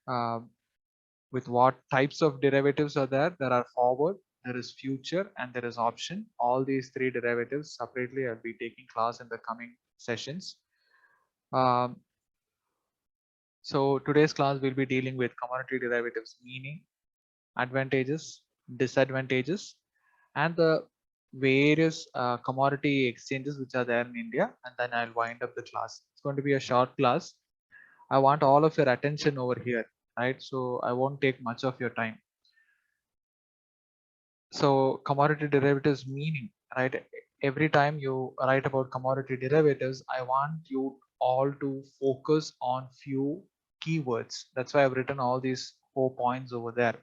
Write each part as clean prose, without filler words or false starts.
uh, with what types of derivatives are there. There are forward, there is future, and there is option. All these three derivatives separately I'll be taking class in the coming sessions. um, so today's class will be dealing with commodity derivatives meaning, advantages, disadvantages, and the various commodity exchanges which are there in India, and then I'll wind up the class. It's going to be a short class. I want all of your attention over here, right? So I won't take much of your time. So commodity derivatives meaning, right? Every time you write about commodity derivatives, I want you all to focus on few keywords. That's why I've written all these 4 points over there.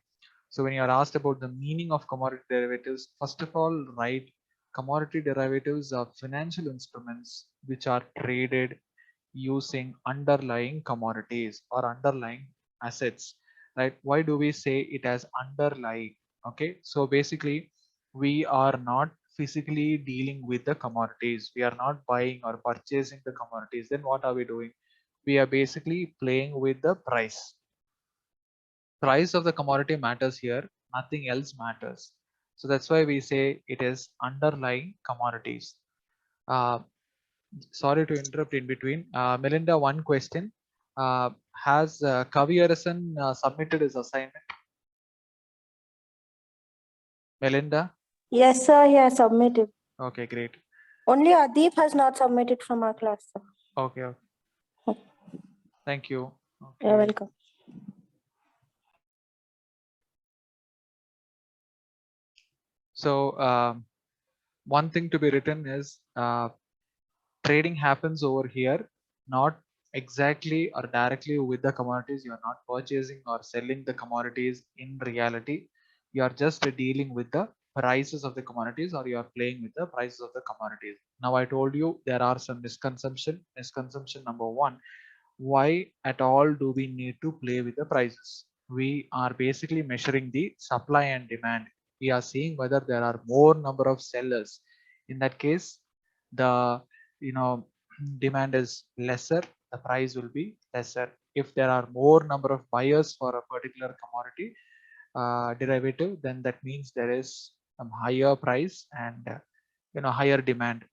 So when you are asked about the meaning of commodity derivatives, first of all, write commodity derivatives are financial instruments which are traded using underlying commodities or underlying assets, right? Why do we say it as underlying? Okay, so basically we are not physically dealing with the commodities, we are not buying or purchasing the commodities. Then what are we doing? We are basically playing with the price of the commodity matters here, nothing else matters. So that's why we say it is underlying commodities. uh, Sorry to interrupt in between. Melinda, one question. Has Kavi Arasan submitted his assignment? Melinda? Yes, sir, he has submitted. Okay, great. Only Adip has not submitted from our class, sir. Okay, okay. Thank you. You're Okay. welcome. So one thing to be written is trading happens over here, not exactly or directly with the commodities. You are not purchasing or selling the commodities in reality. You are just dealing with the prices of the commodities, or you are playing with the prices of the commodities. Now I told you there are some misconception number one: why at all do we need to play with the prices? We are basically measuring the supply and demand. We are seeing whether there are more number of sellers. In that case, the demand is lesser, the price will be lesser. If there are more number of buyers for a particular commodity derivative, then that means there is some higher price and higher demand.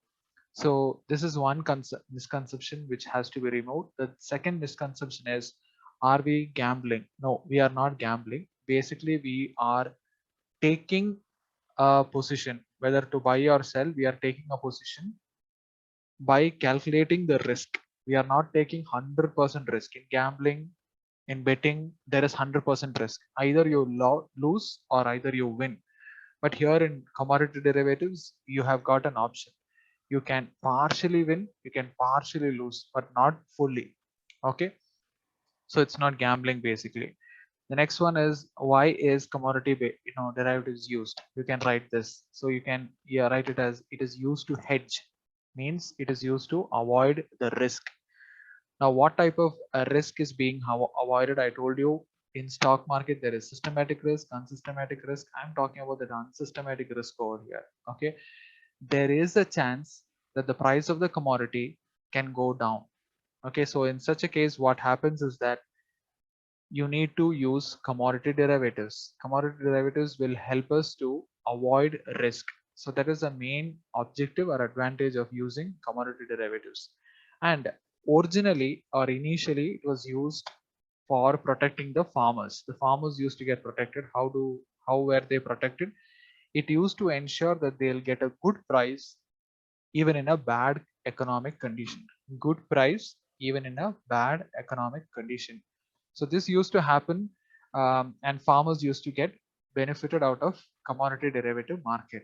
So this is one misconception which has to be removed. The second misconception is, are we gambling? No, we are not gambling. Basically, we are taking a position, whether to buy or sell. We are taking a position by calculating the risk. We are not taking 100% risk. In gambling, in betting, there is 100% risk. Either you lose or either you win. But here in commodity derivatives, you have got an option. You can partially win, you can partially lose, but not fully. Okay, so it's not gambling basically. The next one is, why is commodity derivatives used? You can write this. So you can write it as, it is used to hedge, means it is used to avoid the risk. Now what type of risk is being avoided? I told you, in stock market there is systematic risk, unsystematic risk. I'm talking about the unsystematic risk over here. Okay, there is a chance that the price of the commodity can go down. Okay, so in such a case, what happens is that you need to use commodity derivatives. Commodity derivatives will help us to avoid risk. So that is the main objective or advantage of using commodity derivatives. And originally or initially it was used for protecting the farmers. The farmers used to get protected. How were they protected? It used to ensure that they'll get a good price even in a bad economic condition. Good price even in a bad economic condition. So this used to happen, and farmers used to get benefited out of commodity derivative market.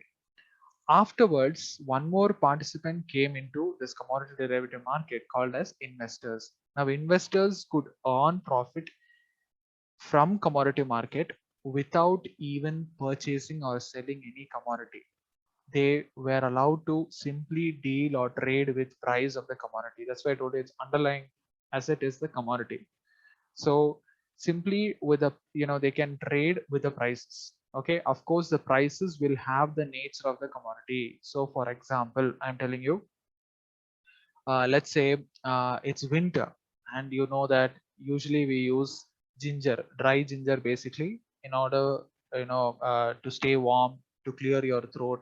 Afterwards, one more participant came into this commodity derivative market called as investors. Now investors could earn profit from commodity market without even purchasing or selling any commodity. They were allowed to simply deal or trade with price of the commodity. That's why I told you its underlying asset is the commodity. So simply with a, they can trade with the prices. Okay, of course the prices will have the nature of the commodity. So for example, I'm telling you, let's say it's winter, and you know that usually we use ginger, dry ginger basically, in order to stay warm, to clear your throat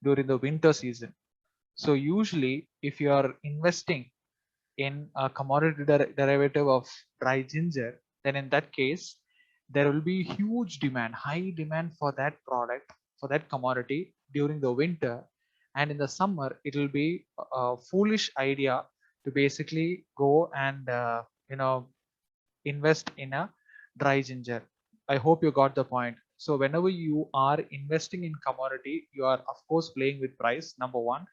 during the winter season. So usually, if you are investing in a commodity derivative of dry ginger, then in that case, there will be huge demand, high demand for that product, for that commodity during the winter. And in the summer, it will be a foolish idea to basically go and, invest in a dry ginger. I hope you got the point. So whenever you are investing in commodity, you are of course playing with price, number one,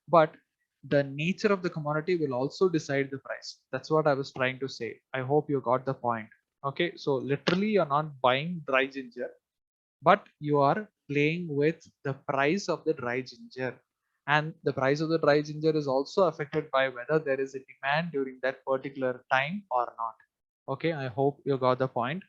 but the nature of the commodity will also decide the price. That's what I was trying to say. I hope you got the point. Okay, so literally you're not buying dry ginger, but you are playing with the price of the dry ginger. And the price of the dry ginger is also affected by whether there is a demand during that particular time or not. Okay, I hope you got the point.